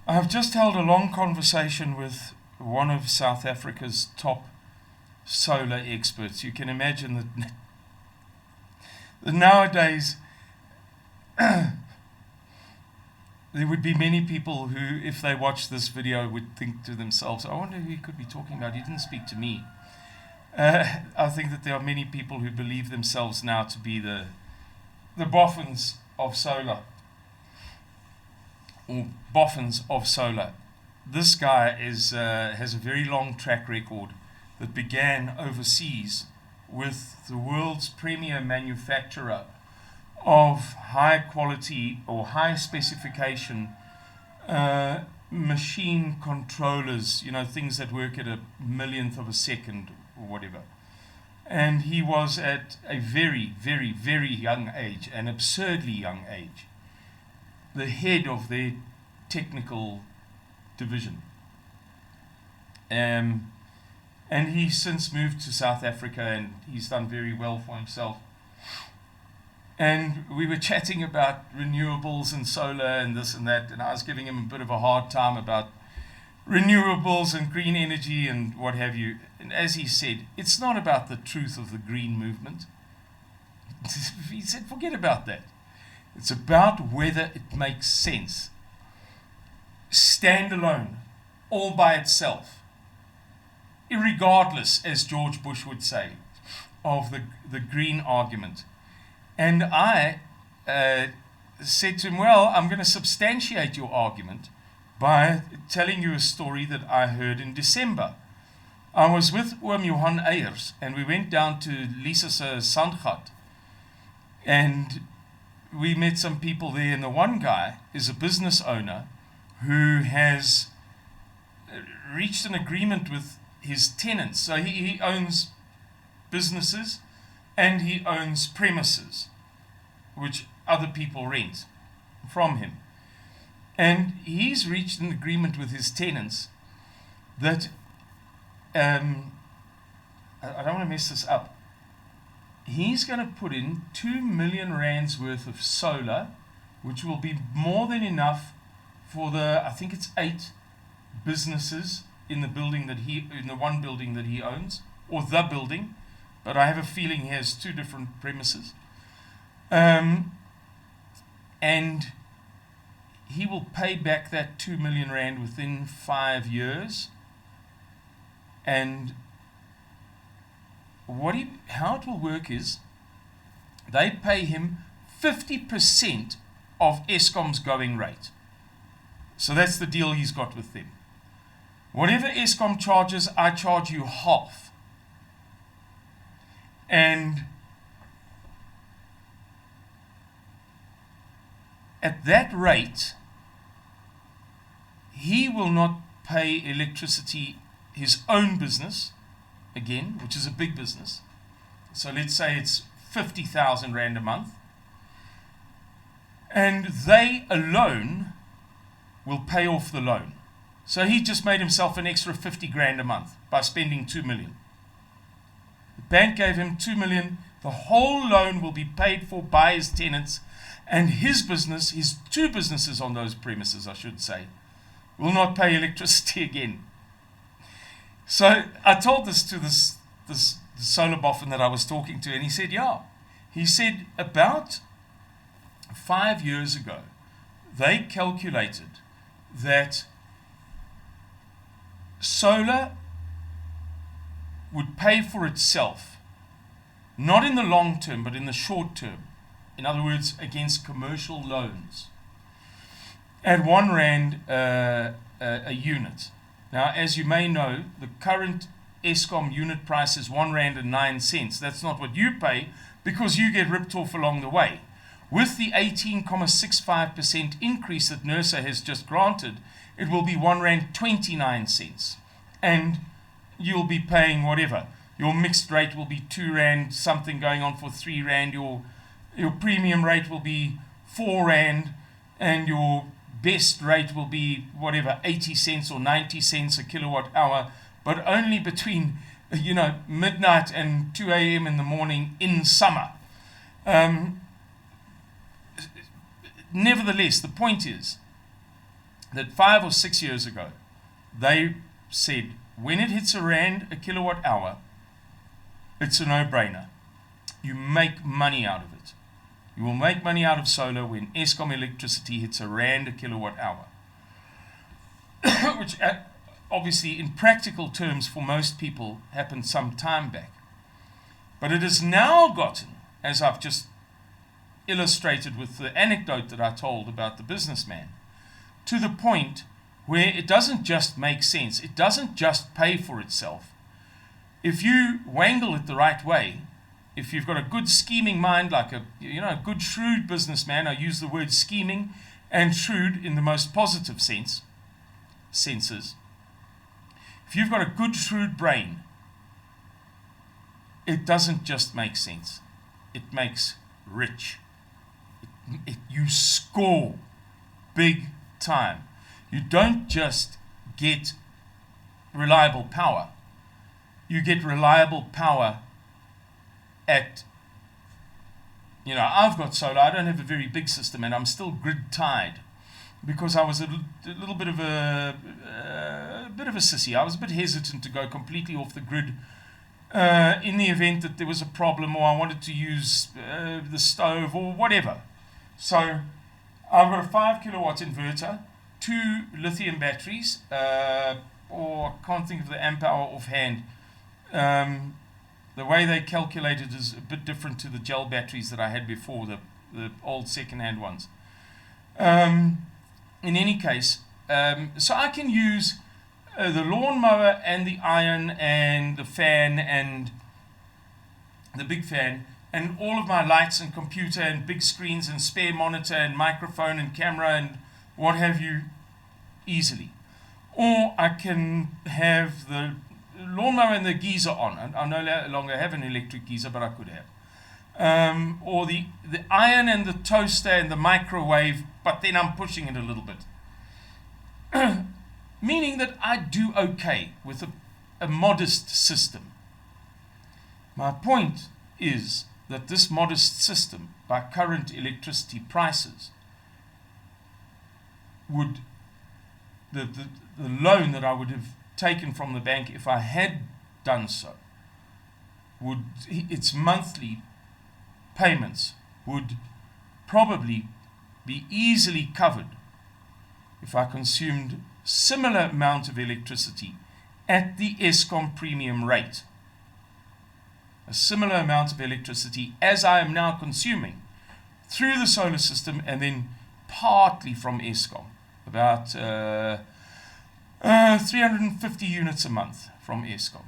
I've just held a long conversation with one of South Africa's top solar experts. You can imagine that nowadays there would be many people who, if they watched this video, would think to themselves, I wonder who he could be talking about. He didn't speak to me. I think that there are many people who believe themselves now to be the Boffins of solar, or Boffins of solar. This guy has a very long track record that began overseas with the world's premier manufacturer of high quality or high specification machine controllers, things that work at a millionth of a second or whatever. And he was at a very, very, very young age, an absurdly young age, the head of their technical division. And he's since moved to South Africa, and he's done very well for himself. And we were chatting about renewables and solar and this and that, and I was giving him a bit of a hard time about renewables and green energy and what have you. And as he said, it's not about the truth of the green movement. He said, forget about that. It's about whether it makes sense. Standalone, all by itself, irregardless, as George Bush would say, of the green argument. And I said to him, well, I'm going to substantiate your argument by telling you a story that I heard in December. I was with Oom Johan Eyers, and we went down to Lisa's Sandgat, and we met some people there, and the one guy is a business owner who has reached an agreement with his tenants. So he owns businesses and he owns premises which other people rent from him. And he's reached an agreement with his tenants that, I don't want to mess this up, he's going to put in 2 million rands worth of solar, which will be more than enough for I think it's 8 businesses in the one building that he owns, or the building, but I have a feeling he has 2 different premises. And he will pay back that 2 million rand within 5 years. And how it will work is they pay him 50% of Eskom's going rate. So that's the deal he's got with them. Whatever Eskom charges, I charge you half. And at that rate, he will not pay electricity, his own business, again, which is a big business. So let's say it's 50,000 rand a month. And they alone will pay off the loan. So he just made himself an extra 50 grand a month by spending 2 million. The bank gave him 2 million. The whole loan will be paid for by his tenants, and his business, his 2 businesses on those premises, I should say, will not pay electricity again. So I told this to this solar boffin that I was talking to, and he said, yeah. He said about 5 years ago, they calculated that solar would pay for itself, not in the long term, but in the short term. In other words, against commercial loans, at 1 rand a unit. Now, as you may know, the current Eskom unit price is 1 rand and 9 cents. That's not what you pay, because you get ripped off along the way. With the 18.65% increase that NERSA has just granted, it will be 1 rand 29 cents. And you'll be paying whatever. Your mixed rate will be 2 rand, something going on for 3 rand. Your premium rate will be 4 rand, and your best rate will be whatever, 80 cents or 90 cents a kilowatt hour, but only between midnight and 2 a.m. in the morning in summer. Nevertheless, the point is that 5 or 6 years ago, they said, when it hits R1 a kilowatt hour, it's a no-brainer. You make money out of it. You will make money out of solar when Eskom electricity hits R1 a kilowatt hour. Which obviously in practical terms for most people happened some time back. But it has now gotten, as I've just illustrated with the anecdote that I told about the businessman, to the point where it doesn't just make sense. It doesn't just pay for itself. If you wangle it the right way, if you've got a good scheming mind, like a good shrewd businessman, I use the word scheming and shrewd in the most positive senses. If you've got a good shrewd brain, it doesn't just make sense. It makes rich. You score big time. You don't just get reliable power. You get reliable power at, I've got solar. I don't have a very big system, and I'm still grid tied because I was a little bit of a sissy. I was a bit hesitant to go completely off the grid in the event that there was a problem, or I wanted to use the stove or whatever. So I've got a 5 kilowatt inverter, 2 lithium batteries, or I can't think of the amp hour offhand. The way they calculate it is a bit different to the gel batteries that I had before, the old second-hand ones. In any case, so I can use the lawnmower and the iron and the fan and the big fan and all of my lights and computer and big screens and spare monitor and microphone and camera and what have you easily. Or I can have the lawnmower and the geyser on. I no longer have an electric geyser, but I could have. Or the iron and the toaster and the microwave, but then I'm pushing it a little bit. Meaning that I do okay with a modest system. My point is that this modest system, by current electricity prices, would the loan that I would have taken from the bank if I had done so, its monthly payments would probably be easily covered if I consumed similar amount of electricity at the Eskom premium rate. A similar amount of electricity as I am now consuming through the solar system and then partly from Eskom, about 350 units a month from Eskom.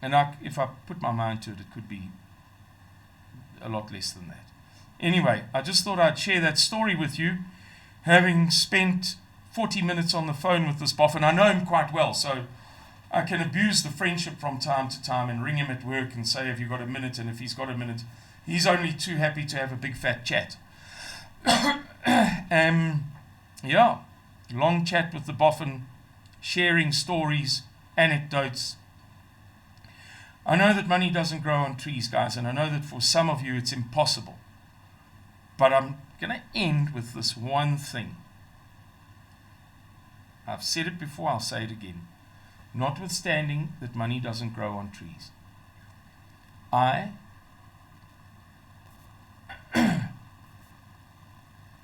And if I put my mind to it, it could be a lot less than that. Anyway, I just thought I'd share that story with you, having spent 40 minutes on the phone with this Boffin. I know him quite well, so I can abuse the friendship from time to time and ring him at work and say, have you got a minute? And if he's got a minute, he's only too happy to have a big fat chat. Yeah, long chat with the Boffin, sharing stories, anecdotes. I know that money doesn't grow on trees, guys, and I know that for some of you it's impossible. But I'm going to end with this one thing. I've said it before, I'll say it again. Notwithstanding that money doesn't grow on trees, I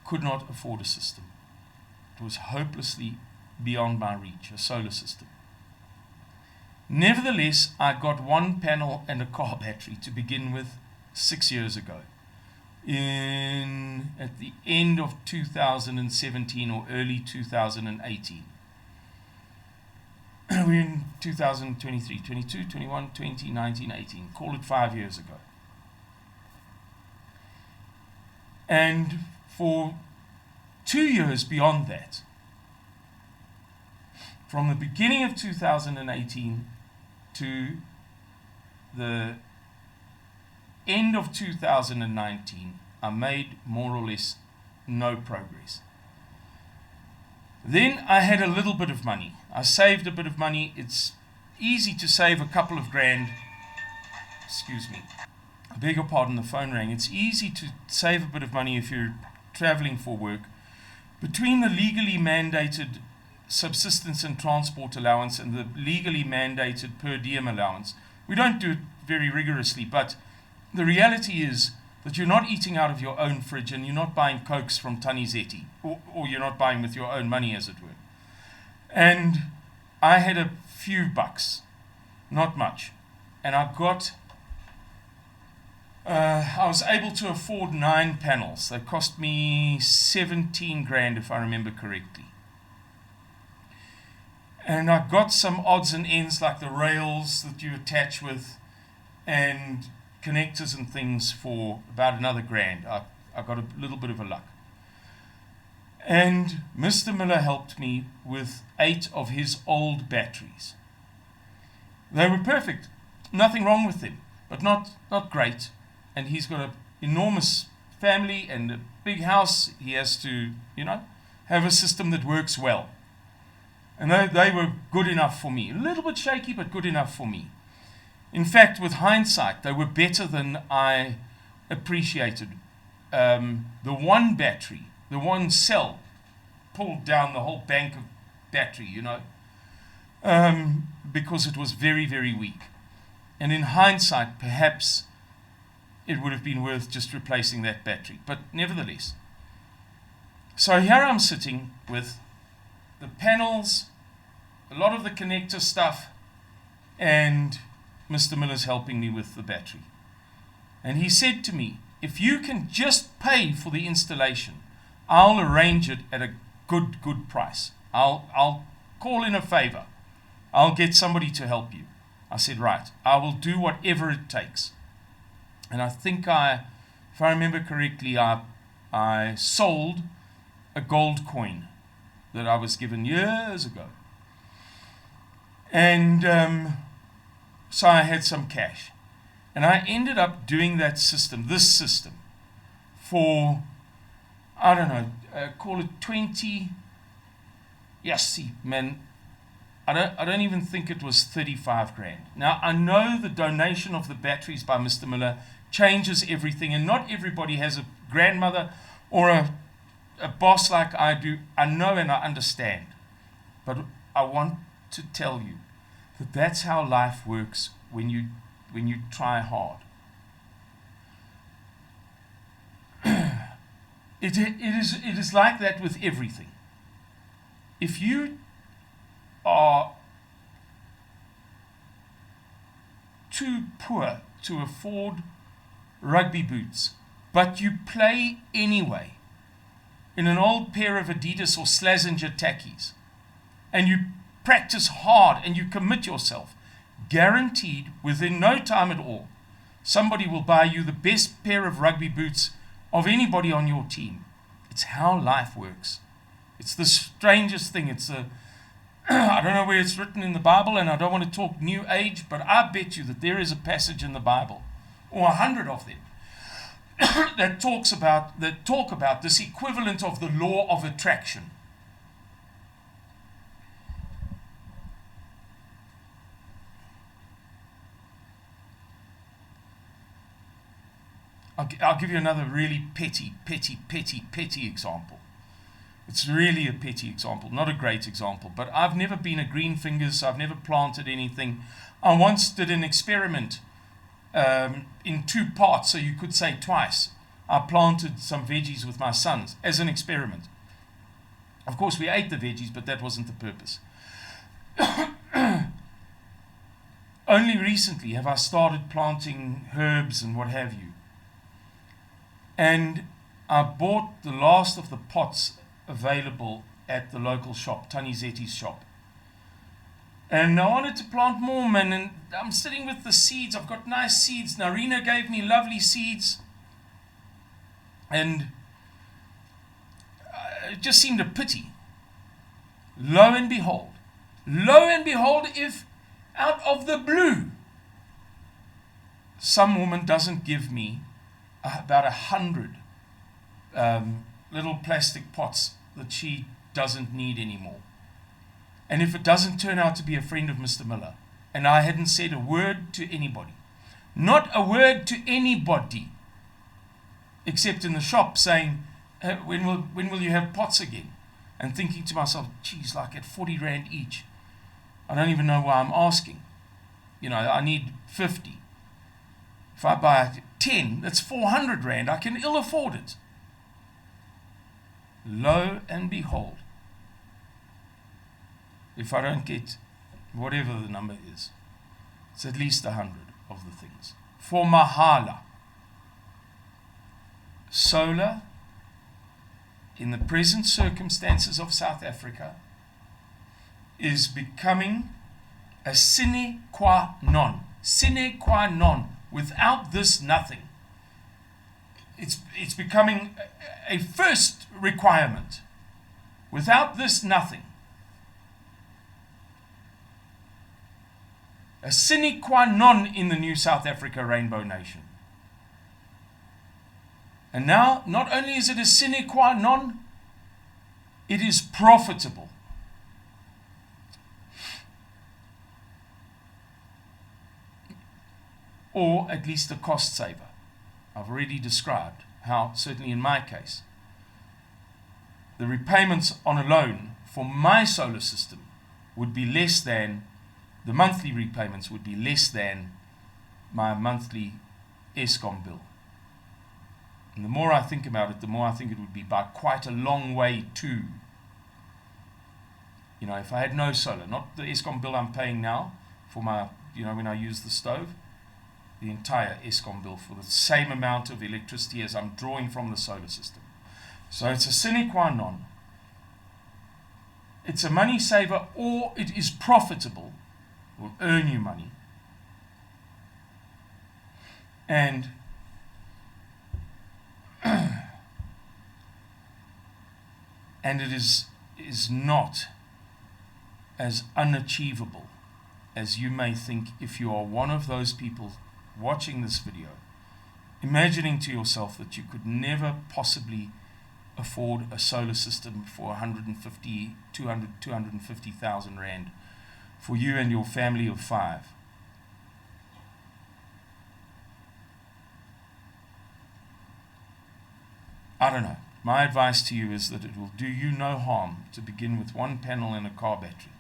could not afford a system. It was hopelessly beyond my reach, a solar system. Nevertheless, I got one panel and a car battery to begin with 6 years ago. At the end of 2017 or early 2018. We're in 2023, 22, 21, 20, 19, 18. Call it 5 years ago. And for 2 years beyond that, from the beginning of 2018 to the end of 2019, I made more or less no progress. Then I had a little bit of money. I saved a bit of money. It's easy to save a couple of grand. Excuse me. I beg your pardon, the phone rang. It's easy to save a bit of money if you're traveling for work. between the legally mandated subsistence and transport allowance and the legally mandated per diem allowance, we don't do it very rigorously, but the reality is that you're not eating out of your own fridge and you're not buying Cokes from Tanizetti, or you're not buying with your own money, as it were. And I had a few bucks, not much, and I was able to afford 9 panels. They cost me 17 grand, if I remember correctly. And I got some odds and ends like the rails that you attach with and connectors and things for about another grand. I got a little bit of a luck. And Mr. Miller helped me with 8 of his old batteries. They were perfect. Nothing wrong with them, but not great. And he's got an enormous family and a big house. He has to, have a system that works well. And they were good enough for me. A little bit shaky, but good enough for me. In fact, with hindsight, they were better than I appreciated. The one battery, the one cell, pulled down the whole bank of battery, because it was very, very weak. And in hindsight, perhaps it would have been worth just replacing that battery. But nevertheless. So here I'm sitting with the panels, a lot of the connector stuff, and Mr. Miller's helping me with the battery. And he said to me, if you can just pay for the installation, I'll arrange it at a good price. I'll call in a favor. I'll get somebody to help you. I said, right, I will do whatever it takes. And I think if I remember correctly, I sold a gold coin that I was given years ago. And so I had some cash. And I ended up doing this system, for, I don't know, call it 20, yes, see, man, I don't even think it was 35 grand. Now, I know the donation of the batteries by Mr. Miller changes everything, and not everybody has a grandmother or a boss like I do. I know and I understand. But I want to tell you that that's how life works when you try hard. It is like that with everything. If you are too poor to afford rugby boots, but you play anyway in an old pair of Adidas or Slazenger tackies, and you practice hard and you commit yourself, guaranteed within no time at all, somebody will buy you the best pair of rugby boots of anybody on your team. It's how life works. It's the strangest thing. I don't know where it's written in the Bible, and I don't want to talk New Age, but I bet you that there is a passage in the Bible, or 100 of them, that talk about this equivalent of the law of attraction. I'll give you another really petty example. It's really a petty example, not a great example, but I've never been a green fingers, I've never planted anything. I once did an experiment in 2 parts, so you could say twice. I planted some veggies with my sons as an experiment. Of course, we ate the veggies, but that wasn't the purpose. Only recently have I started planting herbs and what have you. And I bought the last of the pots available at the local shop, Tanizetti's shop. And I wanted to plant more, man, and I'm sitting with the seeds. I've got nice seeds. Narina gave me lovely seeds. And it just seemed a pity. Lo and behold, if out of the blue, some woman doesn't give me about 100 little plastic pots that she doesn't need anymore. And if it doesn't turn out to be a friend of Mr. Miller, and I hadn't said a word to anybody, not a word to anybody, except in the shop saying, when will you have pots again? And thinking to myself, geez, like at 40 Rand each, I don't even know why I'm asking. I need 50. If I buy 10, that's 400 Rand. I can ill afford it. Lo and behold, if I don't get whatever the number is, it's at least 100 of the things. For mahala. Solar, in the present circumstances of South Africa, is becoming a sine qua non. Sine qua non. Without this, nothing. It's becoming a first requirement. Without this, nothing. A sine qua non in the new South Africa Rainbow Nation. And now, not only is it a sine qua non, it is profitable. Or at least a cost saver. I've already described how, certainly in my case, the repayments on a loan for my solar system would be less than, the monthly repayments would be less than my monthly Eskom bill. And the more I think about it, the more I think it would be by quite a long way too. If I had no solar, not the Eskom bill I'm paying now for my, when I use the stove, the entire Eskom bill for the same amount of electricity as I'm drawing from the solar system. So it's a sine qua non. It's a money saver, or it is profitable, will earn you money. And it is not as unachievable as you may think if you are one of those people watching this video, imagining to yourself that you could never possibly afford a solar system for 150, 200, 250,000 Rand for you and your family of 5. I don't know. My advice to you is that it will do you no harm to begin with one panel and a car battery,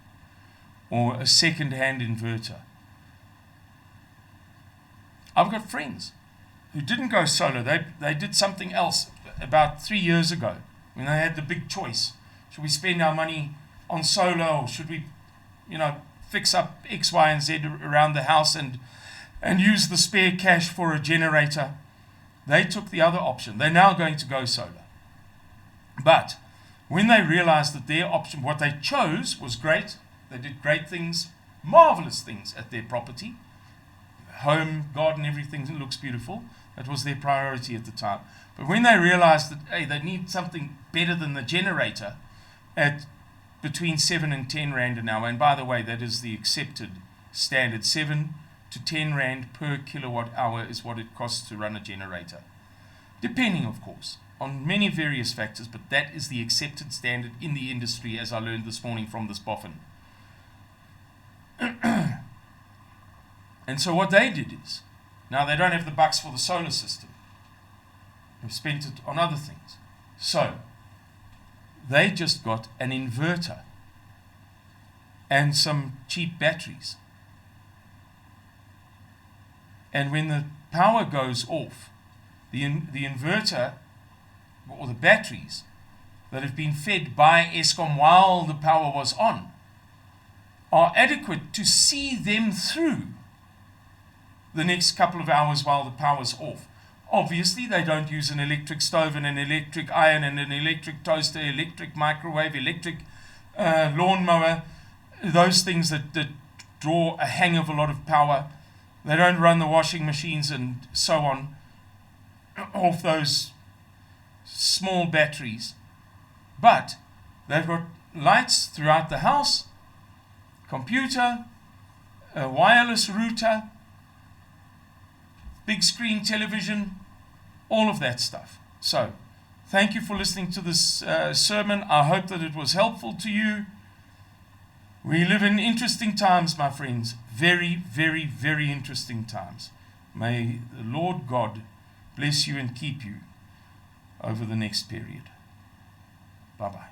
or a second-hand inverter. I've got friends who didn't go solar. They did something else about 3 years ago when they had the big choice. Should we spend our money on solar, or should we, fix up X, Y, and Z around the house and use the spare cash for a generator? They took the other option. They're now going to go solar. But when they realized that their option, what they chose, was great, they did great things, marvelous things at their property, home, garden, everything looks beautiful. That was their priority at the time. But when they realized that, hey, they need something better than the generator at between 7 and 10 Rand an hour, and by the way, that is the accepted standard, 7 to 10 Rand per kilowatt hour is what it costs to run a generator. Depending, of course, on many various factors, but that is the accepted standard in the industry, as I learned this morning from this Boffin. And so what they did is, now they don't have the bucks for the solar system. They've spent it on other things. So they just got an inverter and some cheap batteries. And when the power goes off, the inverter or the batteries that have been fed by Eskom while the power was on are adequate to see them through the next couple of hours while the power's off. Obviously, they don't use an electric stove and an electric iron and an electric toaster, electric microwave, electric lawnmower, those things that draw a hang of a lot of power. They don't run the washing machines and so on off those small batteries. But they've got lights throughout the house, computer, a wireless router, big screen television, all of that stuff. So, thank you for listening to this sermon. I hope that it was helpful to you. We live in interesting times, my friends. Very, very, very interesting times. May the Lord God bless you and keep you over the next period. Bye-bye.